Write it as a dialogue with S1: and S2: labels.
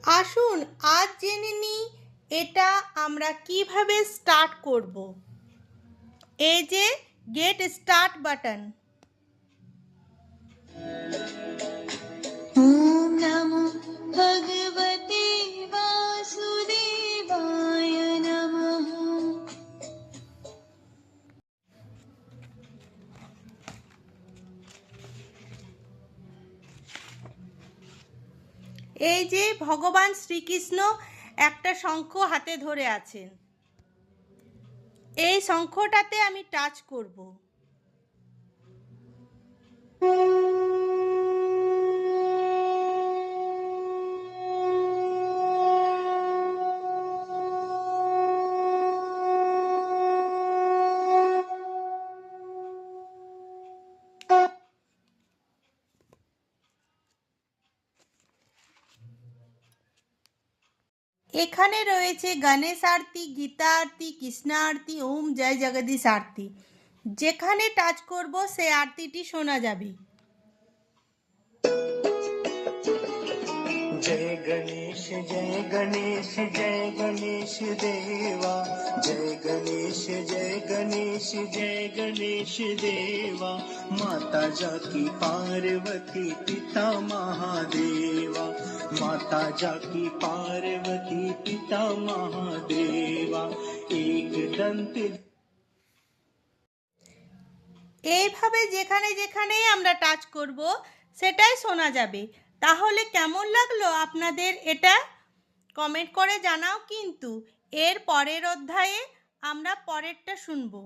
S1: আসুন আজ জেনে নিই এটা আমরা কিভাবে স্টার্ট করব। এই যে গেট স্টার্ট বাটন।
S2: ওম নমো ভগবতে বাসুদেবায় নমঃ।
S1: এই যে ভগবান শ্রীকৃষ্ণ একটা শঙ্খ হাতে ধরে আছেন, এই শঙ্খটাতে আমি টাচ করব। এখানে রয়েছে গণেশ আরতি, গীতা আরতি, কৃষ্ণ আরতি, ওম জয় জগদীশ আরতি। যেখানে টাচ করব সেই আরতিটি শোনা যাবে।
S2: जय गणेश जय गणेश जय गणेश देवा, जय गणेश जय गणेश जय गणेश देवा। माता जाकी पार्वती पिता महादेवा, माता जाकी पार्वती पिता महादेवा। एक दंत
S1: এইভাবে যেখানে যেখানে আমরা টাচ করব সেটাই শোনা যাবে। তাহলে কেমন লাগলো আপনাদের এটা কমেন্ট করে জানাও। কিন্তু এর পরের অধ্যায়ে আমরা পরেরটা শুনবো।